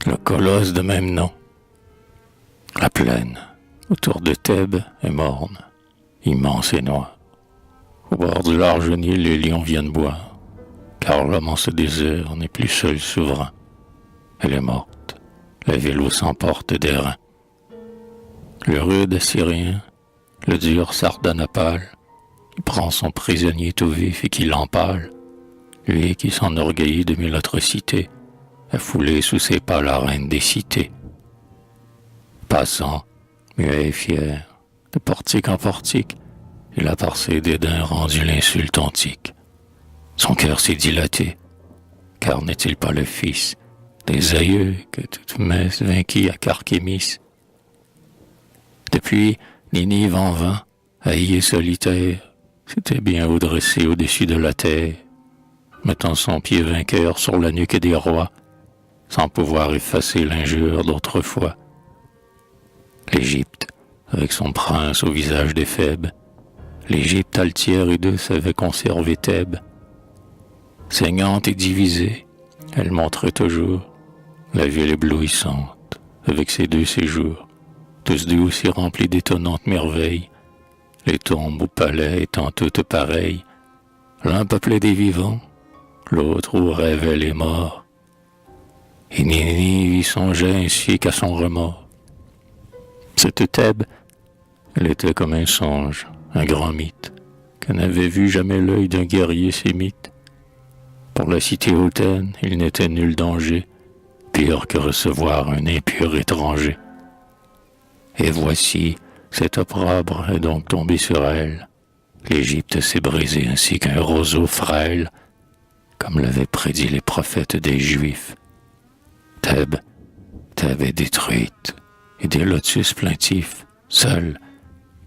le colosse de même nom. La plaine, autour de Thèbes, est morne, immense et noire. Au bord du large Nil, les lions viennent boire, car l'homme en ce désert n'est plus seul souverain. Elle est morte, la ville où s'emporte des reins. Le rude Assyrien, le dur Sardanapale, il prend son prisonnier tout vif et qui l'empale, lui qui s'enorgueillit de mille atrocités, a foulé sous ses pas la reine des cités. Passant, muet et fier, de portique en portique, il a par ses dédains rendu l'insulte antique. Son cœur s'est dilaté, car n'est-il pas le fils des aïeux que toute messe vainquit à Carchémis? Depuis, Ninive en vain, haï et solitaire, s'était bien haut dressé au-dessus de la terre, mettant son pied vainqueur sur la nuque des rois, sans pouvoir effacer l'injure d'autrefois. L'Égypte, avec son prince au visage d'Éphèbe, l'Égypte altière et douce avait conservé Thèbes. Saignante et divisée, elle montrait toujours la ville éblouissante, avec ses deux séjours, tous deux aussi remplis d'étonnantes merveilles, les tombes au palais étant toutes pareilles, l'un peuplé des vivants, l'autre où rêvaient les morts. Et Ninive y songeait ainsi qu'à son remords. Cette Thèbes, elle était comme un songe, un grand mythe, que n'avait vu jamais l'œil d'un guerrier sémite. Pour la cité hautaine, il n'était nul danger, pire que recevoir un impur étranger. Et voici, cet opprobre est donc tombé sur elle. L'Égypte s'est brisée ainsi qu'un roseau frêle, comme l'avaient prédit les prophètes des Juifs. Thèbes est détruite, et des lotus plaintifs, seuls,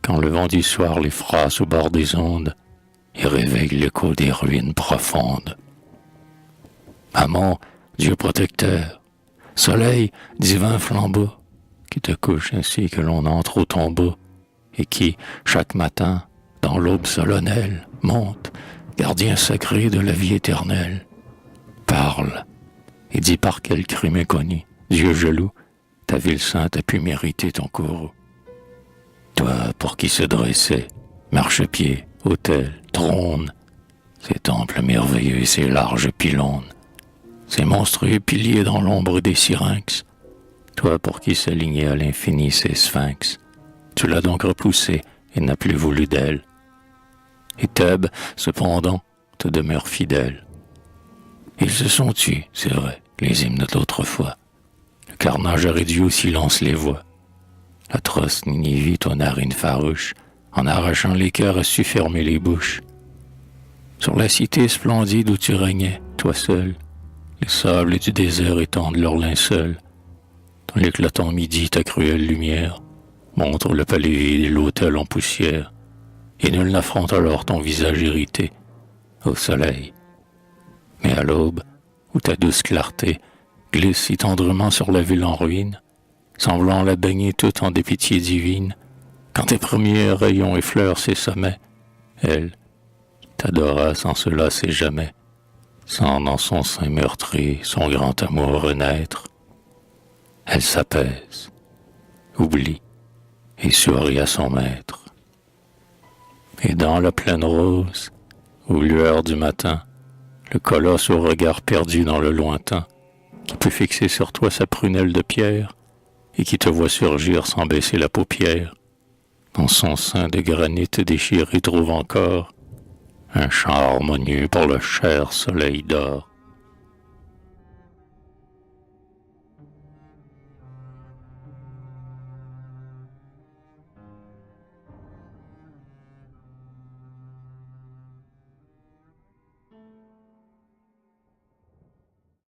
quand le vent du soir les froisse au bord des ondes, et réveille l'écho des ruines profondes. Maman, Dieu protecteur, soleil, divin flambeau, qui te couche ainsi que l'on entre au tombeau, et qui, chaque matin, dans l'aube solennelle, monte, gardien sacré de la vie éternelle. Parle, et dis par quel crime inconnu, Dieu jaloux, ta ville sainte a pu mériter ton courroux. Toi, pour qui se dressait, marchepied, autel, trône, ces temples merveilleux et ces larges pylônes, ces monstrueux piliers dans l'ombre des syrinx, toi pour qui s'alignaient à l'infini ces sphinx, tu l'as donc repoussé et n'as plus voulu d'elle. Et Thèbes, cependant, te demeure fidèle. Ils se sont tus, c'est vrai, les hymnes d'autrefois. Le carnage a réduit au silence les voix. L'atroce Ninivite aux narines farouches, en arrachant les cœurs, a su fermer les bouches. Sur la cité splendide où tu régnais, toi seul, les sables du désert étendent leurs linceuls. Dans l'éclatant midi, ta cruelle lumière montre le palais vide et l'autel en poussière, et nul n'affronte alors ton visage irrité au soleil. Mais à l'aube, où ta douce clarté glisse si tendrement sur la ville en ruine, semblant la baigner toute en des pitiés divines, quand tes premiers rayons effleurent ses sommets, elle t'adora sans se lasser jamais, sans dans son sein meurtri son grand amour renaître. Elle s'apaise, oublie et sourit à son maître. Et dans la plaine rose, aux lueurs du matin, le colosse au regard perdu dans le lointain, qui peut fixer sur toi sa prunelle de pierre, et qui te voit surgir sans baisser la paupière, dans son sein de granit déchiré trouve encore un chant harmonieux pour le cher soleil d'or.